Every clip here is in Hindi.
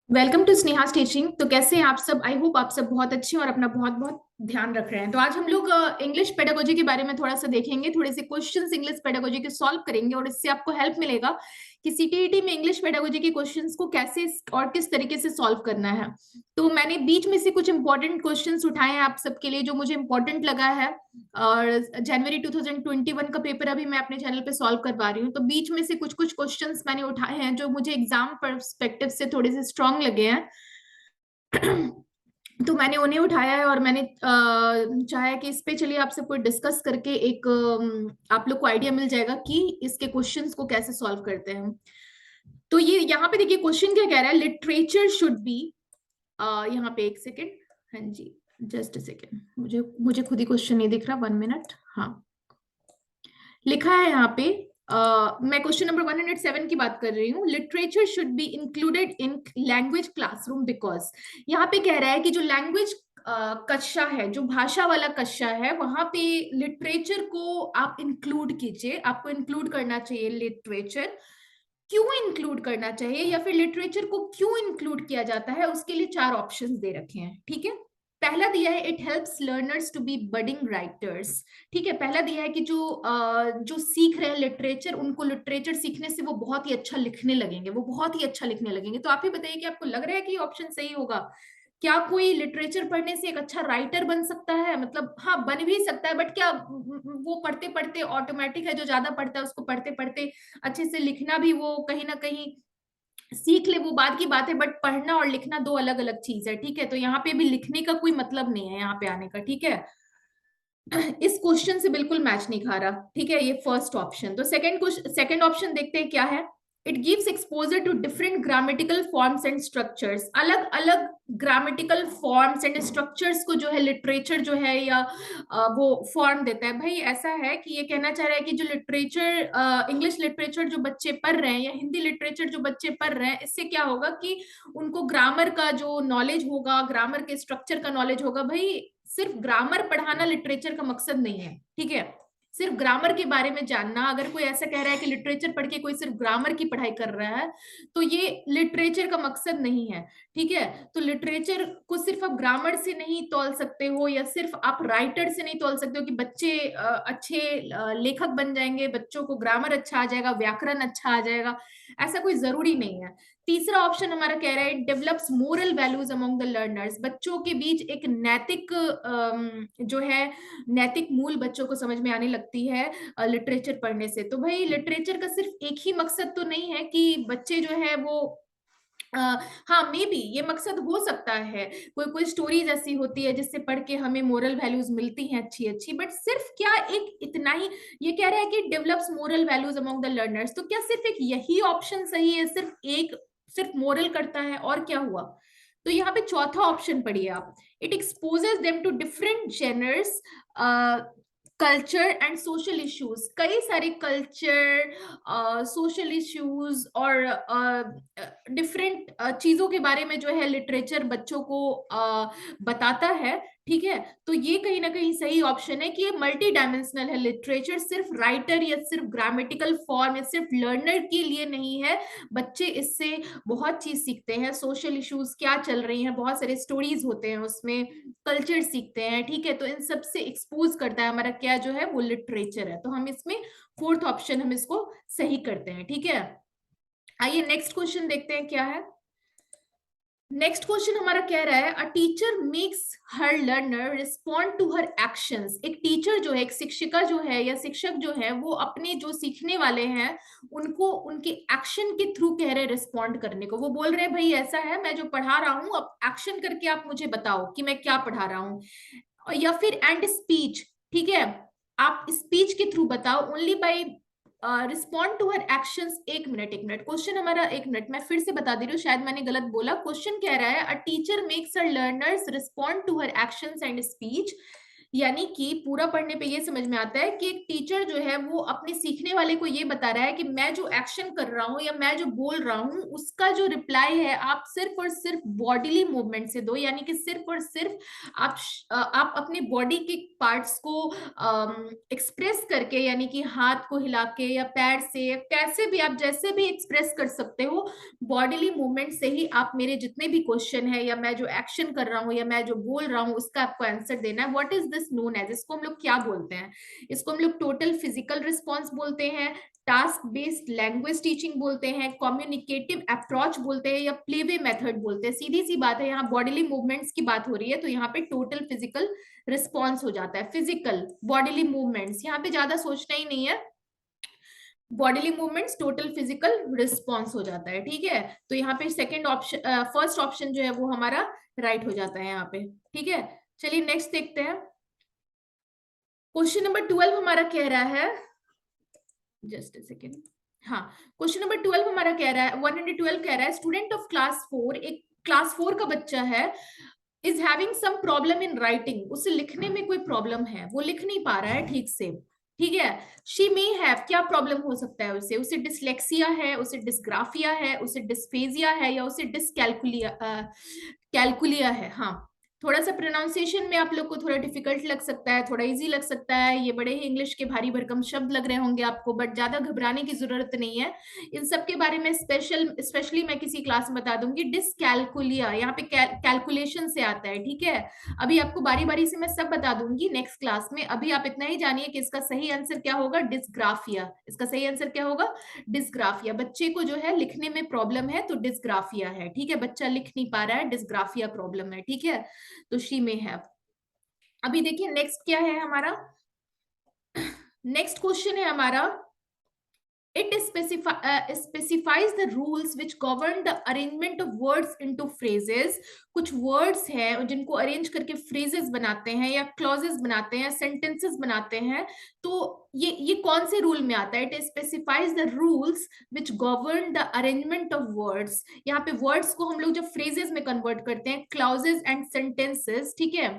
Welcome to Sneha teaching. तो कैसे हैं आप सब? आई होप आप सब बहुत अच्छे हैं और अपना बहुत बहुत ध्यान रख रहे हैं। तो आज हम लोग इंग्लिश पेडागोजी के बारे में थोड़ा सा देखेंगे, थोड़े से क्वेश्चंस इंग्लिश पेडागोजी के सॉल्व करेंगे और इससे आपको हेल्प मिलेगा कि सीटीईटी में इंग्लिश पेडागोजी के क्वेश्चंस को कैसे और किस तरीके से सॉल्व करना है। तो मैंने बीच में से कुछ इंपॉर्टेंट क्वेश्चंस उठाए हैं आप सबके लिए जो मुझे इंपॉर्टेंट लगा है। और जनवरी 2021 का पेपर अभी मैं अपने चैनल पे सॉल्व करवा रही हूँ, तो बीच में से कुछ कुछ क्वेश्चंस मैंने उठाए हैं जो मुझे एग्जाम परस्पेक्टिव से थोड़े से स्ट्रांग लगे हैं। तो मैंने उन्हें उठाया है और मैंने चाहा है कि इस पे चलिए आप सबको डिस्कस करके एक आप लोग को आइडिया मिल जाएगा कि इसके क्वेश्चंस को कैसे सॉल्व करते हैं। तो ये यहाँ पे देखिए क्वेश्चन क्या कह रहा है, लिटरेचर शुड बी, यहाँ पे एक सेकेंड, हाँ जी, जस्ट अ सेकेंड, मुझे मुझे खुद ही क्वेश्चन नहीं दिख रहा, 1 मिनट। हाँ, लिखा है यहाँ पे, मैं क्वेश्चन नंबर 107 की बात कर रही हूँ। Literature should be included in language classroom because, यहाँ पे कह रहा है कि जो लैंग्वेज कक्षा है, जो भाषा वाला कक्षा है, वहां पे लिटरेचर को आप इंक्लूड कीजिए, आपको इंक्लूड करना चाहिए लिटरेचर। क्यों इंक्लूड करना चाहिए या फिर लिटरेचर को क्यों इंक्लूड किया जाता है, उसके लिए चार ऑप्शंस दे रखे हैं। ठीक है, पहला दिया है it helps learners to be budding writers. ठीक है, पहला दिया है कि जो सीख रहे हैं लिटरेचर, उनको लिटरेचर सीखने से वो बहुत ही अच्छा लिखने लगेंगे, वो बहुत ही अच्छा लिखने लगेंगे। तो आप ही बताइए कि आपको लग रहा है कि ऑप्शन सही होगा? क्या कोई लिटरेचर पढ़ने से एक अच्छा राइटर बन सकता है? मतलब हाँ, बन भी सकता है, बट क्या वो पढ़ते पढ़ते ऑटोमेटिक है? जो ज्यादा पढ़ता है उसको पढ़ते पढ़ते अच्छे से लिखना भी वो कहीं ना कहीं सीख ले, वो बात की बात है, बट पढ़ना और लिखना दो अलग अलग चीज है। ठीक है, तो यहाँ पे भी लिखने का कोई मतलब नहीं है यहाँ पे आने का। ठीक है, इस क्वेश्चन से बिल्कुल मैच नहीं खा रहा। ठीक है, ये फर्स्ट ऑप्शन। तो सेकंड ऑप्शन देखते हैं क्या है। It gives exposure to different grammatical forms and structures, अलग अलग ग्रामेटिकल फॉर्म्स एंड स्ट्रक्चर्स को जो है लिटरेचर जो है या वो फॉर्म देता है। भाई ऐसा है कि ये कहना चाह रहा है कि जो लिटरेचर, इंग्लिश लिटरेचर जो बच्चे पढ़ रहे हैं या हिंदी लिटरेचर जो बच्चे पढ़ रहे हैं, इससे क्या होगा कि उनको ग्रामर का जो नॉलेज होगा, ग्रामर के स्ट्रक्चर का नॉलेज होगा। भाई सिर्फ ग्रामर पढ़ाना लिटरेचर का मकसद नहीं है। ठीक है, सिर्फ ग्रामर के बारे में जानना, अगर कोई ऐसा कह रहा है कि लिटरेचर पढ़ के कोई सिर्फ ग्रामर की पढ़ाई कर रहा है, तो ये लिटरेचर का मकसद नहीं है। ठीक है, तो लिटरेचर को सिर्फ आप ग्रामर से नहीं तौल सकते हो या सिर्फ आप राइटर से नहीं तौल सकते हो कि बच्चे अच्छे लेखक बन जाएंगे, बच्चों को ग्रामर अच्छा आ जाएगा, व्याकरण अच्छा आ जाएगा, ऐसा कोई जरूरी नहीं है। तीसरा ऑप्शन हमारा कह रहा है develops moral values among the learners, बच्चों के बीच एक नैतिक जो है नैतिक मूल बच्चों को समझ में आने लगती है लिटरेचर पढ़ने से। तो भाई लिटरेचर का सिर्फ एक ही मकसद तो नहीं है कि बच्चे जो है वो हाँ, मे बी ये मकसद हो सकता है, कोई कोई स्टोरीज ऐसी होती है जिससे पढ़ के हमें मोरल वैल्यूज मिलती हैं अच्छी अच्छी, बट सिर्फ क्या एक इतना ही? ये कह रहा है कि develops moral values among the learners, तो क्या सिर्फ एक यही ऑप्शन सही है? सिर्फ मोरल करता है और क्या हुआ? तो यहाँ पे चौथा ऑप्शन पढ़िए आप। It exposes them to different genres, culture and social issues, कई सारे कल्चर, सोशल इश्यूज और डिफरेंट चीजों के बारे में जो है लिटरेचर बच्चों को बताता है। ठीक है, तो ये कहीं ना कहीं सही ऑप्शन है कि ये मल्टी डायमेंशनल है लिटरेचर, सिर्फ राइटर या सिर्फ ग्रामेटिकल फॉर्म या सिर्फ लर्नर के लिए नहीं है। बच्चे इससे बहुत चीज सीखते हैं, सोशल इश्यूज क्या चल रही हैं, बहुत सारे स्टोरीज होते हैं उसमें, कल्चर सीखते हैं। ठीक है, तो इन सब से एक्सपोज करता है हमारा क्या जो है वो लिटरेचर है। तो हम इसमें फोर्थ ऑप्शन हम इसको सही करते हैं। ठीक है, आइए नेक्स्ट क्वेश्चन देखते हैं क्या है। नेक्स्ट क्वेश्चन हमारा कह रहा है a teacher makes her learner respond to her actions, एक टीचर जो है, एक शिक्षिका जो है या शिक्षक जो है, वो अपने जो सीखने वाले हैं उनको उनके एक्शन के थ्रू कह रहे हैं रिस्पॉन्ड करने को। वो बोल रहे हैं भाई ऐसा है, मैं जो पढ़ा रहा हूँ अब एक्शन करके आप मुझे बताओ कि मैं क्या पढ़ा रहा हूँ। या फिर एंड स्पीच, ठीक है, आप स्पीच के थ्रू बताओ, only by respond to her actions. एक मिनट क्वेश्चन हमारा, एक मिनट मैं फिर से बता दे रही हूँ, शायद मैंने गलत बोला। क्वेश्चन कह रहा है a teacher makes her learners respond to her actions and speech, यानी कि पूरा पढ़ने पे ये समझ में आता है कि एक टीचर जो है वो अपने सीखने वाले को ये बता रहा है कि मैं जो एक्शन कर रहा हूँ या मैं जो बोल रहा हूँ उसका जो रिप्लाई है आप सिर्फ और सिर्फ बॉडीली मूवमेंट से दो, यानी कि सिर्फ और सिर्फ आप अपने बॉडी के पार्ट्स को एक्सप्रेस करके, यानी कि हाथ को हिला के या पैर से या कैसे भी आप जैसे भी एक्सप्रेस कर सकते हो, बॉडीली मूवमेंट से ही आप मेरे जितने भी क्वेश्चन है या मैं जो एक्शन कर रहा हूँ या मैं जो बोल रहा हूँ उसका आपको आंसर देना है। What is this known as, इसको हम लोग क्या बोलते हैं? इसको हम लोग टोटल फिजिकल रिस्पॉन्स बोलते हैं, टास्क बेस्ड लैंग्वेज टीचिंग बोलते हैं, कम्युनिकेटिव अप्रोच बोलते हैं या प्लेवे मेथड बोलते हैं। सीधी सी बात है, यहाँ बॉडीली मूवमेंट्स की बात हो रही है तो यहाँ पे टोटल फिजिकल रिस्पॉन्स हो जाता है। फिजिकल बॉडीली मूवमेंट्स, यहाँ पे ज्यादा सोचना ही नहीं है, bodily movements total physical response हो जाता है। ठीक है, तो यहाँ पे सेकंड ऑप्शन, फर्स्ट ऑप्शन जो है वो हमारा राइट हो जाता है यहाँ पे। ठीक है, चलिए नेक्स्ट देखते हैं। क्वेश्चन नंबर 12 हमारा कह रहा है, जस्ट अ सेकेंड, हाँ, क्वेश्चन नंबर 12 हमारा कह रहा है, 112 कह रहा है स्टूडेंट ऑफ क्लास 4, एक क्लास 4 का बच्चा है, is having some problem in writing, उसे लिखने में कोई प्रॉब्लम है, वो लिख नहीं पा रहा है ठीक से। ठीक है, शी मे हैव, क्या प्रॉब्लम हो सकता है उसे? उसे डिसलेक्सिया है, उसे डिस्ग्राफिया है, उसे डिस्फेजिया है या उसे डिसकैलकुलिया कैलकुलिया है। हाँ, थोड़ा सा प्रोनाउंसिएशन में आप लोग को थोड़ा डिफिकल्ट लग सकता है, थोड़ा इजी लग सकता है, ये बड़े ही इंग्लिश के भारी भरकम शब्द लग रहे होंगे आपको, बट ज्यादा घबराने की जरूरत नहीं है। इन सब के बारे में स्पेशली मैं किसी क्लास में बता दूंगी। डिसकैलकुलिया यहाँ पे कैलकुलेशन से आता है। ठीक है, अभी आपको बारी बारी से मैं सब बता दूंगी नेक्स्ट क्लास में, अभी आप इतना ही जानिए कि इसका सही आंसर क्या होगा, डिस्ग्राफिया। इसका सही आंसर क्या होगा? डिस्ग्राफिया। बच्चे को जो है लिखने में प्रॉब्लम है तो डिस्ग्राफिया है। ठीक है, बच्चा लिख नहीं पा रहा है, डिस्ग्राफिया प्रॉब्लम है। ठीक है, तो शी में है। अभी देखिए नेक्स्ट क्या है हमारा, नेक्स्ट क्वेश्चन है हमारा, it specifies the rules which govern the arrangement of words into phrases। कुछ words हैं जिनको अरेंज करके phrases बनाते हैं या clauses बनाते हैं, sentences बनाते हैं, तो ये कौन से रूल में आता है? it specifies the rules which govern the arrangement of words। यहाँ पे words को हम लोग जब phrases में convert करते हैं, clauses and sentences, ठीक है,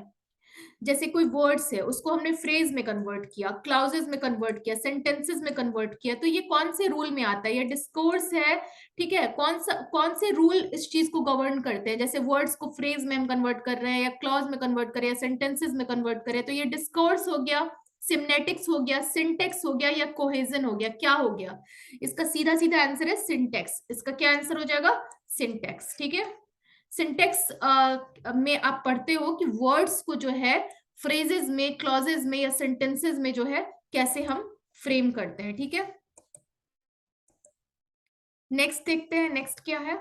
जैसे कोई वर्ड्स है उसको हमने फ्रेज में कन्वर्ट किया, क्लाउजेस में कन्वर्ट किया, सेंटेंसेस में कन्वर्ट किया, तो ये कौन से रूल में आता है? ये डिस्कोर्स है। ठीक है, कौन से रूल इस चीज को गवर्न करते हैं? जैसे वर्ड्स को फ्रेज में हम कन्वर्ट कर रहे हैं या क्लॉज में कन्वर्ट कर रहे हैं, सेंटेंसेस में कन्वर्ट करें, तो ये डिस्कोर्स हो गया, सिम्नेटिक्स हो गया, सिंटेक्स हो गया या कोहेजन हो गया। क्या हो गया? इसका सीधा सीधा आंसर है सिंटेक्स। इसका क्या आंसर हो जाएगा? सिंटेक्स। ठीक है, सिंटेक्स में आप पढ़ते हो कि वर्ड्स को जो है फ्रेजेस में, क्लॉजेस में या सेंटेंसेस में जो है कैसे हम फ्रेम करते हैं। ठीक है, नेक्स्ट देखते हैं, नेक्स्ट क्या है।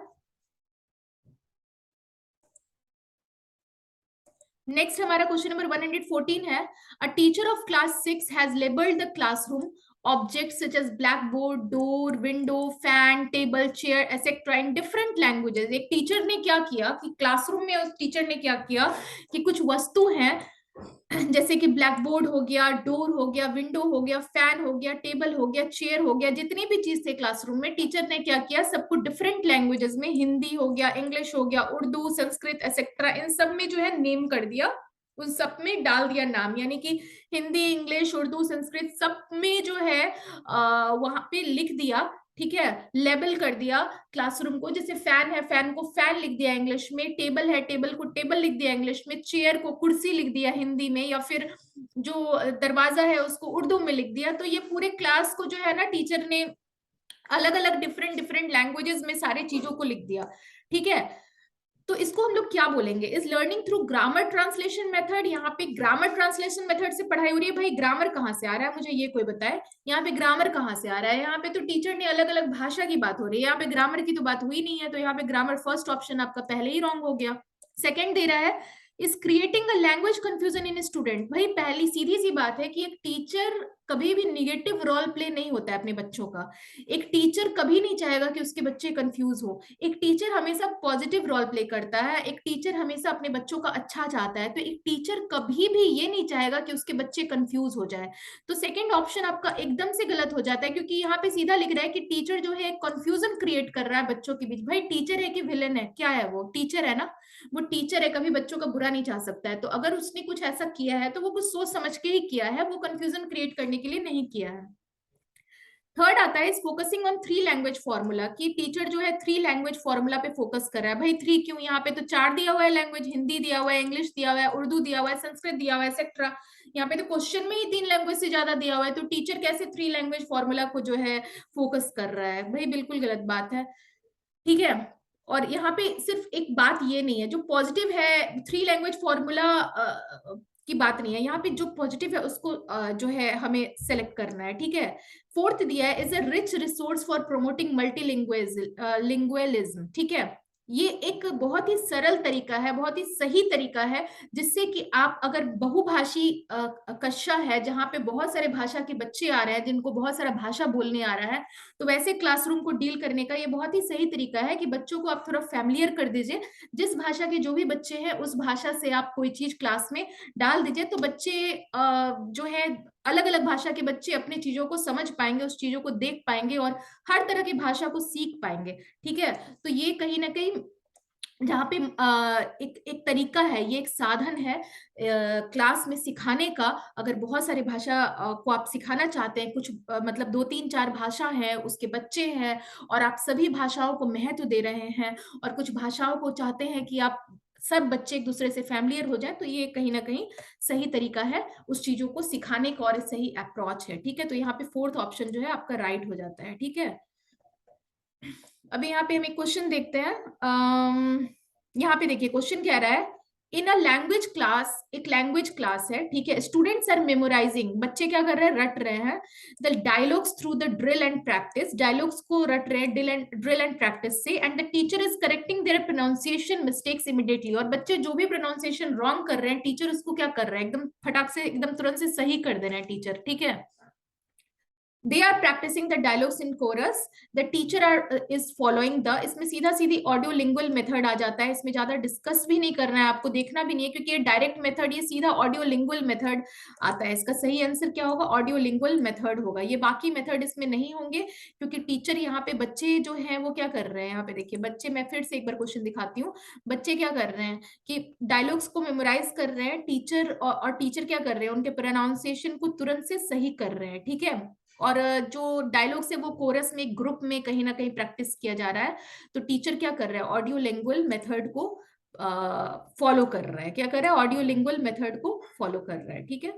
नेक्स्ट हमारा क्वेश्चन नंबर 114 है, a teacher of class 6 has labelled the classroom objects such as blackboard, door, window, fan, table, chair, etc. in different languages। एक टीचर ने क्या किया कि क्लासरूम में उस टीचर ने क्या किया कि कुछ वस्तु हैं जैसे कि ब्लैक बोर्ड हो गया, डोर हो गया, विंडो हो गया, फैन हो गया, टेबल हो गया, चेयर हो गया, जितनी भी चीज थे क्लासरूम में, टीचर ने क्या किया, सबको डिफरेंट लैंग्वेजेस में, हिंदी हो गया, इंग्लिश हो गया, उर्दू, संस्कृत एक्सेट्रा, इन सब में जो है नेम कर दिया, उन सब में डाल दिया नाम, यानी कि हिंदी, इंग्लिश, उर्दू, संस्कृत सब में जो है वहां पे लिख दिया। ठीक है, लेबल कर दिया क्लासरूम को। जैसे फैन है, फैन को फैन लिख दिया इंग्लिश में, टेबल है, टेबल को टेबल लिख दिया इंग्लिश में, चेयर को कुर्सी लिख दिया हिंदी में, या फिर जो दरवाजा है उसको उर्दू में लिख दिया। तो ये पूरे क्लास को जो है ना टीचर ने अलग अलग डिफरेंट डिफरेंट लैंग्वेजेस में सारी चीजों को लिख दिया। ठीक है, तो इसको हम लोग क्या बोलेंगे? Is learning through grammar translation method. यहाँ पे ग्रामर ट्रांसलेशन मेथड से पढ़ाई हो रही है। भाई ग्रामर कहाँ से आ रहा है, मुझे ये कोई बताए, यहाँ पे ग्रामर कहाँ से आ रहा है? यहाँ पे तो टीचर ने अलग अलग भाषा की बात हो रही है, यहाँ पे ग्रामर की तो बात हुई नहीं है, तो यहाँ पे ग्रामर फर्स्ट ऑप्शन आपका पहले ही रॉन्ग हो गया। सेकेंड दे रहा है, is creating a language confusion in student. भाई पहली सीधी सी बात है कि एक टीचर कभी भी निगेटिव रोल प्ले नहीं होता है अपने बच्चों का। एक टीचर कभी नहीं चाहेगा कि उसके बच्चे कंफ्यूज हो। एक टीचर हमेशा पॉजिटिव रोल प्ले करता है, एक टीचर हमेशा अपने बच्चों का अच्छा चाहता है, तो एक टीचर कभी भी ये नहीं चाहेगा कि उसके बच्चे कंफ्यूज हो जाए। तो सेकंड ऑप्शन आपका एकदम से गलत हो जाता है, क्योंकि यहाँ पे सीधा लिख रहा है कि टीचर जो है कंफ्यूजन क्रिएट कर रहा है बच्चों के बीच। भाई टीचर है कि विलेन है, क्या है? वो टीचर है ना, वो टीचर है, कभी बच्चों का बुरा नहीं चाह सकता है। तो अगर उसने कुछ ऐसा किया है तो वो कुछ सोच समझ के ही किया है, वो कंफ्यूजन क्रिएट करने के लिए नहीं किया है। थर्ड आता है इस focusing on three language formula, कि टीचर जो है थ्री लैंग्वेज फॉर्मूला पे फोकस कर रहा है। भाई थ्री क्यों? यहाँ पे तो चार दिया हुआ है लैंग्वेज, हिंदी दिया हुआ है, इंग्लिश दिया हुआ है, उर्दू दिया हुआ है, संस्कृत दिया हुआ है, एक्सेट्रा। यहाँ पे तो क्वेश्चन में ही तीन लैंग्वेज से ज्यादा दिया हुआ है, तो टीचर कैसे थ्री लैंग्वेज फॉर्मूला को जो है फोकस कर रहा है? भाई बिल्कुल गलत बात है, ठीक है। और यहाँ पे सिर्फ एक बात ये नहीं है, जो पॉजिटिव है थ्री लैंग्वेज फॉर्मूला की बात नहीं है यहाँ पे, जो पॉजिटिव है उसको जो है हमें सेलेक्ट करना है, ठीक है। फोर्थ दिया है, is a rich resource for promoting multilingualism, ठीक है। ये एक बहुत ही सरल तरीका है, बहुत ही सही तरीका है, जिससे कि आप अगर बहुभाषी कक्षा है जहाँ पे बहुत सारे भाषा के बच्चे आ रहे हैं, जिनको बहुत सारा भाषा बोलने आ रहा है, तो वैसे क्लासरूम को डील करने का ये बहुत ही सही तरीका है कि बच्चों को आप थोड़ा फैमिलियर कर दीजिए। जिस भाषा के जो भी बच्चे हैं उस भाषा से आप कोई चीज क्लास में डाल दीजिए, तो बच्चे जो है अलग अलग भाषा के बच्चे अपने चीजों को समझ पाएंगे, उस चीजों को देख पाएंगे और हर तरह की भाषा को सीख पाएंगे, ठीक है। तो ये कहीं ना कहीं जहाँ पे एक एक तरीका है, ये एक साधन है क्लास में सिखाने का। अगर बहुत सारे भाषा को आप सिखाना चाहते हैं, कुछ मतलब दो तीन चार भाषा है, उसके बच्चे हैं, और आप सभी भाषाओं को महत्व दे रहे हैं, और कुछ भाषाओं को चाहते हैं कि आप सब बच्चे एक दूसरे से फैमिलियर हो जाए, तो ये कहीं ना कहीं सही तरीका है उस चीजों को सिखाने का, और सही अप्रोच है, ठीक है। तो यहाँ पे फोर्थ ऑप्शन जो है आपका राइट हो जाता है, ठीक है। अभी यहाँ पे हम एक क्वेश्चन देखते हैं। यहाँ पे देखिए क्वेश्चन कह रहा है, इन अ लैंग्वेज क्लास, एक लैंग्वेज क्लास है, ठीक है, स्टूडेंट्स आर मेमोराइजिंग, बच्चे क्या कर रहे हैं? रट रहे हैं, the dialogues through the drill and practice, dialogues को रट रहे हैं ड्रिल एंड प्रैक्टिस से, and the teacher is correcting their pronunciation mistakes immediately, और बच्चे जो भी प्रोनाउंसिएशन रॉन्ग कर रहे हैं, टीचर उसको क्या कर रहा है? एकदम फटाक से, एकदम तुरंत से सही कर दे रहे हैं टीचर, ठीक है। they are practicing the dialogues in chorus, the teacher is following the, इसमें सीधा सीधी ऑडियो लिंगुअल मेथड आ जाता है, इसमें ज्यादा डिस्कस भी नहीं करना है, आपको देखना भी नहीं है, क्योंकि ये डायरेक्ट मेथड, ये सीधा ऑडियो लिंगुअल मेथड आता है। इसका सही आंसर क्या होगा? ऑडियो लिंगुअल मेथड होगा। ये बाकी मेथड इसमें नहीं होंगे, क्योंकि टीचर यहाँ पे, बच्चे जो है वो क्या कर रहे हैं? यहाँ पे देखिए बच्चे, मैं फिर से एक बार क्वेश्चन दिखाती हूँ। बच्चे क्या कर रहे हैं कि डायलॉग्स को मेमोराइज कर रहे हैं, टीचर और टीचर क्या कर रहे हैं? उनके प्रोनाउंसिएशन को तुरंत से सही कर रहे हैं, ठीक है। और जो डायलॉग्स है वो कोरस में, ग्रुप में कहीं ना कहीं प्रैक्टिस किया जा रहा है, तो टीचर क्या कर रहा है? ऑडियो लिंगुअल मेथड को फॉलो कर रहा है। क्या कर रहा है? ऑडियो लिंगुअल मेथड को फॉलो कर रहा है, ठीक है।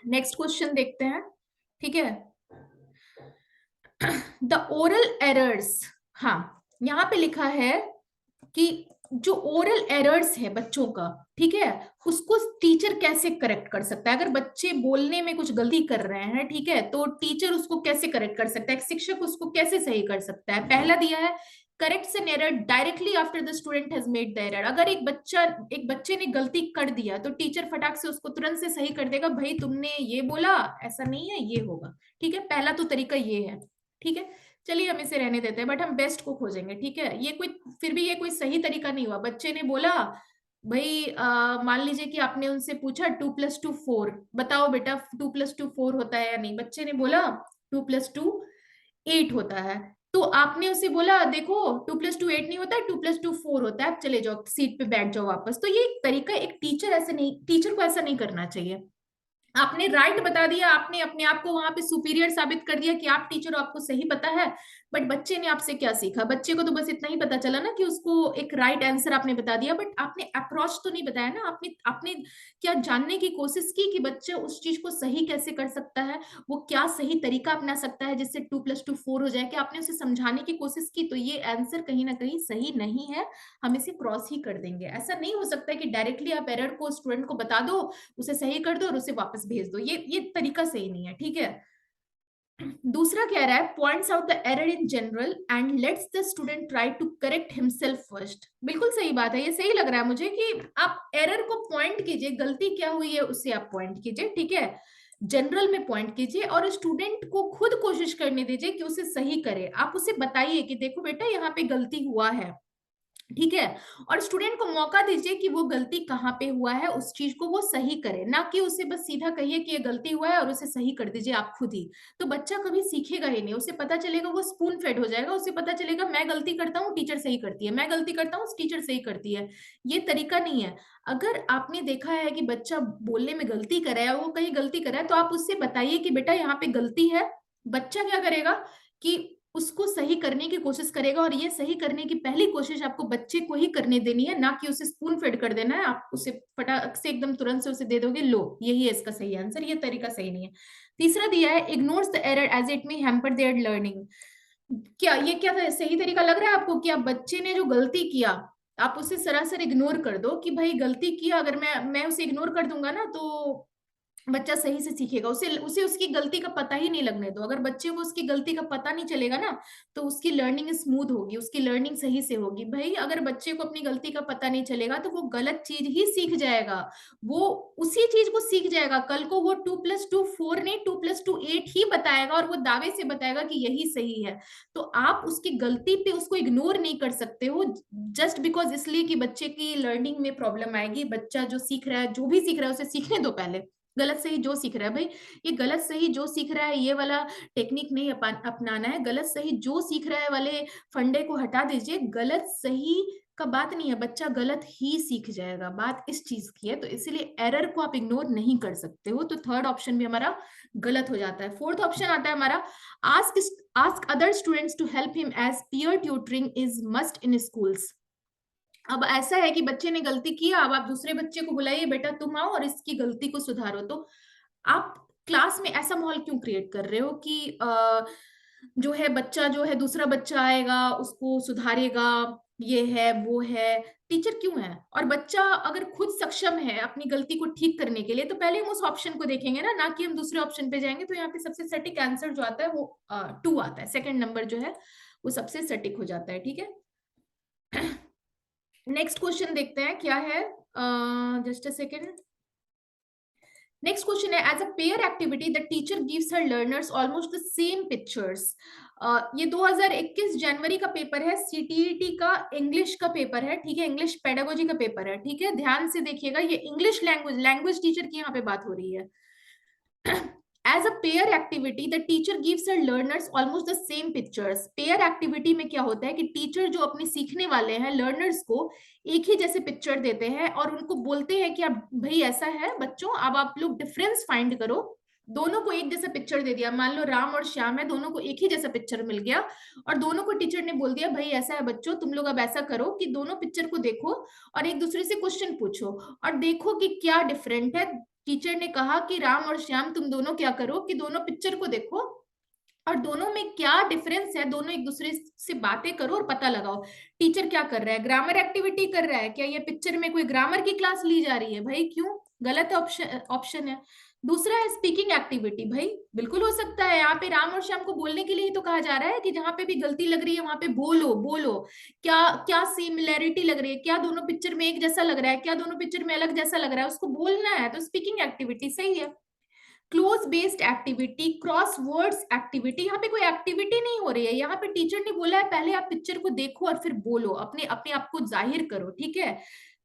नेक्स्ट क्वेश्चन देखते हैं, ठीक है। द ओरल एरर्स, हाँ यहाँ पे लिखा है कि जो ओरल एरर्स है बच्चों का, ठीक है, उसको टीचर कैसे करेक्ट कर सकता है? अगर बच्चे बोलने में कुछ गलती कर रहे हैं, ठीक है, तो टीचर उसको कैसे करेक्ट कर सकता है? शिक्षक उसको कैसे सही कर सकता है? पहला दिया है, corrects an error directly after the student has made the error. अगर एक बच्चे ने गलती कर दिया, तो टीचर फटाक से उसको तुरंत से सही कर देगा, भाई तुमने ये बोला, ऐसा नहीं है, ये होगा, ठीक है। पहला तो तरीका ये है, ठीक है। चलिए हम इसे रहने देते हैं, बट हम बेस्ट को खोजेंगे, ठीक है। ये कोई, फिर भी ये कोई सही तरीका नहीं हुआ। बच्चे ने बोला, भाई मान लीजिए कि आपने उनसे पूछा 2+2 4, बताओ बेटा 2+2 4 होता है या नहीं? बच्चे ने बोला 2+2 8 होता है, तो आपने उसे बोला देखो 2+2 8 नहीं होता है, 2+2 4 होता है, आप चले जाओ सीट पे बैठ जाओ वापस। तो ये एक तरीका, एक टीचर ऐसे नहीं, टीचर को ऐसा नहीं करना चाहिए। आपने राइट बता दिया, आपने अपने आप को वहां पे सुपीरियर साबित कर दिया कि आप टीचर हो, आपको सही पता है, बट बच्चे ने आपसे क्या सीखा? बच्चे को तो बस इतना ही पता चला ना कि उसको एक राइट आंसर आपने बता दिया, बट आपने अप्रोच तो नहीं बताया ना। आपने आपने क्या जानने की कोशिश की कि बच्चे उस चीज को सही कैसे कर सकता है, वो क्या सही तरीका अपना सकता है जिससे 2+2 4 हो जाए, कि आपने उसे समझाने की कोशिश की। तो ये आंसर कहीं ना कहीं सही नहीं है, हम इसे क्रॉस ही कर देंगे। ऐसा नहीं हो सकता है कि डायरेक्टली आप एरर को स्टूडेंट को बता दो, उसे सही कर दो और उसे वापस भेज दो, ये तरीका सही नहीं है, ठीक है। दूसरा कह रहा है, points out the error in general and lets the student try to correct himself first. बिल्कुल सही बात है, ये सही लग रहा है मुझे कि आप एरर को पॉइंट कीजिए, गलती क्या हुई है उसे आप पॉइंट कीजिए, ठीक है। जनरल में पॉइंट कीजिए और स्टूडेंट को खुद कोशिश करने दीजिए कि उसे सही करे। आप उसे बताइए कि देखो बेटा यहाँ पे गलती हुआ है, ठीक है, और स्टूडेंट को मौका दीजिए कि वो गलती कहाँ पे हुआ है, उस चीज को वो सही करे, ना कि उसे बस सीधा कहिए कि ये गलती हुआ है और उसे सही कर दीजिए आप खुद ही। तो बच्चा कभी सीखेगा ही नहीं, उसे पता चलेगा वो स्पून फेड हो जाएगा, उसे पता चलेगा मैं गलती करता हूँ टीचर सही करती है, मैं गलती करता हूँ टीचर सही करती है। ये तरीका नहीं है। अगर आपने देखा है कि बच्चा बोलने में गलती कर रहा है, वो कहीं गलती कर रहा है, तो आप उससे बताइए कि बेटा यहाँ पे गलती है। बच्चा क्या करेगा कि उसको सही करने की कोशिश करेगा, और ये सही करने की पहली कोशिश आपको बच्चे को ही करने देनी है, ना कि उसे स्पून फेड कर देना है। आप उसे फटाक से एकदम तुरंत से उसे दे दोगे, लो यही है इसका सही आंसर, ये तरीका सही नहीं है। तीसरा दिया है, ignores the error as it may hamper their learning. क्या ये क्या सही तरीका लग रहा है आपको कि आप बच्चे ने जो गलती किया आप उसे सरासर इग्नोर कर दो कि भाई गलती किया, अगर मैं उसे इग्नोर कर दूंगा ना तो बच्चा सही से सीखेगा, उसे उसे उसकी गलती का पता ही नहीं लगने दो। अगर बच्चे को उसकी गलती का पता नहीं चलेगा ना तो उसकी लर्निंग स्मूथ होगी, उसकी लर्निंग सही से होगी। भाई अगर बच्चे को अपनी गलती का पता नहीं चलेगा तो वो गलत चीज ही सीख जाएगा, वो उसी चीज को सीख जाएगा। कल को वो 2+2 4 नहीं, 2+2 8 ही बताएगा, और वो दावे से बताएगा कि यही सही है। तो आप उसकी गलती पे उसको इग्नोर नहीं कर सकते हो जस्ट बिकॉज, इसलिए कि बच्चे की लर्निंग में प्रॉब्लम आएगी। बच्चा जो सीख रहा है, जो भी सीख रहा है, उसे सीखने दो पहले। गलत सही जो सीख रहा है, भाई ये गलत सही जो सीख रहा है ये वाला टेक्निक नहीं अपनाना है। गलत सही जो सीख रहा है वाले फंडे को हटा दीजिए। गलत सही का बात नहीं है, बच्चा गलत ही सीख जाएगा, बात इस चीज की है। तो इसीलिए एरर को आप इग्नोर नहीं कर सकते हो। तो थर्ड ऑप्शन भी हमारा गलत हो जाता है। फोर्थ ऑप्शन आता है हमारा, ask ask other students to help him as peer tutoring is must in schools. अब ऐसा है कि बच्चे ने गलती किया, अब आप दूसरे बच्चे को बुलाइए, बेटा तुम आओ और इसकी गलती को सुधारो। तो आप क्लास में ऐसा माहौल क्यों क्रिएट कर रहे हो कि जो है बच्चा जो है दूसरा बच्चा आएगा उसको सुधारेगा, ये है वो है, टीचर क्यों है? और बच्चा अगर खुद सक्षम है अपनी गलती को ठीक करने के लिए तो पहले हम उस ऑप्शन को देखेंगे ना कि हम दूसरे ऑप्शन पे जाएंगे। तो यहाँ पे सबसे सटीक आंसर जो आता है वो 2 आता है, सेकंड नंबर जो है वो सबसे सटीक हो जाता है, ठीक है। नेक्स्ट क्वेश्चन देखते हैं क्या है, just a second. Next question है, as a pair activity the teacher gives her learners almost the same pictures. ये 2021 जनवरी का पेपर है, सीटीईटी का इंग्लिश का पेपर है, ठीक है, इंग्लिश पेडागोजी का पेपर है, ठीक है, ध्यान से देखिएगा। ये इंग्लिश लैंग्वेज टीचर की यहाँ पे बात हो रही है। As a pair activity the teacher gives her learners almost the same pictures. Pair activity में क्या होता है कि टीचर जो अपने सीखने वाले हैं लर्नर्स को एक ही जैसे पिक्चर देते हैं और उनको बोलते हैं कि अब भाई ऐसा है बच्चों, अब आप लोग डिफरेंस फाइंड करो। दोनों को एक जैसा पिक्चर दे दिया, मान लो राम और श्याम है, दोनों को एक ही जैसा पिक्चर मिल गया, और दोनों को टीचर ने बोल दिया भाई ऐसा है बच्चों, तुम लोग अब ऐसा करो कि दोनों पिक्चर को देखो और एक दूसरे से क्वेश्चन पूछो और देखो कि क्या डिफरेंट है। टीचर ने कहा कि राम और श्याम तुम दोनों क्या करो कि दोनों पिक्चर को देखो और दोनों में क्या डिफरेंस है, दोनों एक दूसरे से बातें करो और पता लगाओ। टीचर क्या कर रहा है? ग्रामर एक्टिविटी कर रहा है क्या? ये पिक्चर में कोई ग्रामर की क्लास ली जा रही है? भाई क्यों? गलत ऑप्शन है। दूसरा है स्पीकिंग एक्टिविटी। भाई बिल्कुल हो सकता है, यहाँ पे राम और श्याम को बोलने के लिए ही तो कहा जा रहा है कि जहां पे भी गलती लग रही है वहां पे बोलो बोलो। क्या क्या सिमिलैरिटी लग रही है, क्या दोनों पिक्चर में एक जैसा लग रहा है, क्या दोनों पिक्चर में अलग जैसा लग रहा है, उसको बोलना है। तो स्पीकिंग एक्टिविटी सही है। Close based activity, cross words activity, यहाँ पे कोई एक्टिविटी नहीं हो रही है, यहाँ पे टीचर ने बोला है पहले आप पिक्चर को देखो और फिर बोलो, अपने अपने आप को जाहिर करो, ठीक है।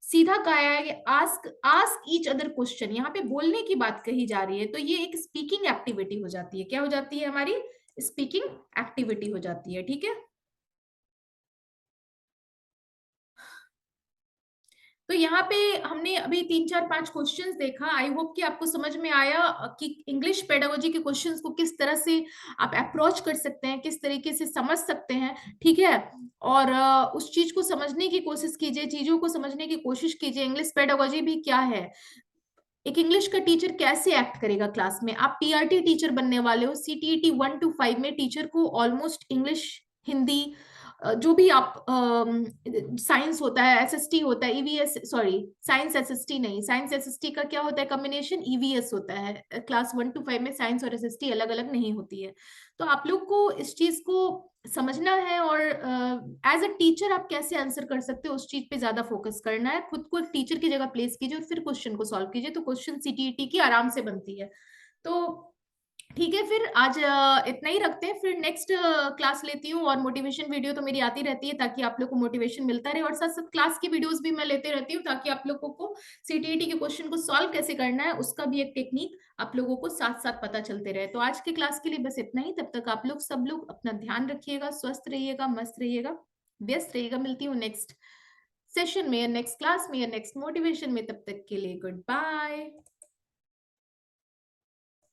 सीधा कहा है ask ask each other question, यहाँ पे बोलने की बात कही जा रही है, तो ये एक स्पीकिंग एक्टिविटी हो जाती है। क्या हो जाती है? हमारी स्पीकिंग एक्टिविटी हो जाती है, ठीक है। तो यहाँ पे हमने अभी 3 4 5 क्वेश्चंस देखा। आई होप कि आपको समझ में आया कि इंग्लिश पेडागोजी के क्वेश्चंस को किस तरह से आप अप्रोच कर सकते हैं, किस तरीके से समझ सकते हैं, ठीक है। और उस चीज को समझने की कोशिश कीजिए, चीजों को समझने की कोशिश कीजिए। इंग्लिश पेडागोजी भी क्या है, एक इंग्लिश का टीचर कैसे एक्ट करेगा क्लास में। आप पीआरटी टीचर बनने वाले हो, सीटीईटी 1 to 5 में टीचर को ऑलमोस्ट इंग्लिश, हिंदी, जो भी आप साइंस होता है, एसएसटी होता है, ईवीएस, सॉरी साइंस एसएसटी नहीं, साइंस एसएसटी का क्या होता है कॉम्बिनेशन, ईवीएस होता है। क्लास 1 to 5 में साइंस और एसएसटी अलग अलग नहीं होती है। तो आप लोग को इस चीज को समझना है और एज अ टीचर आप कैसे आंसर कर सकते हो उस चीज पे ज्यादा फोकस करना है। खुद को टीचर की जगह प्लेस कीजिए और फिर क्वेश्चन को सॉल्व कीजिए, तो क्वेश्चन सीटीईटी की आराम से बनती है। तो ठीक है, फिर आज इतना ही रखते हैं, फिर नेक्स्ट क्लास लेती हूँ। और मोटिवेशन वीडियो तो मेरी आती रहती है ताकि आप लोग को मोटिवेशन मिलता रहे, और साथ साथ क्लास की वीडियोस भी मैं लेते रहती हूँ ताकि आप लोगों को सीटीईटी के क्वेश्चन को सॉल्व कैसे करना है उसका भी एक टेक्निक आप लोगों को साथ साथ पता चलते रहे। तो आज के क्लास के लिए बस इतना ही। तब तक आप लोग सब लोग अपना ध्यान रखिएगा, स्वस्थ रहिएगा, मस्त रहिएगा, व्यस्त रहिएगा। मिलती हूँ नेक्स्ट सेशन में या नेक्स्ट क्लास में या नेक्स्ट मोटिवेशन में। तब तक के लिए गुड बाय।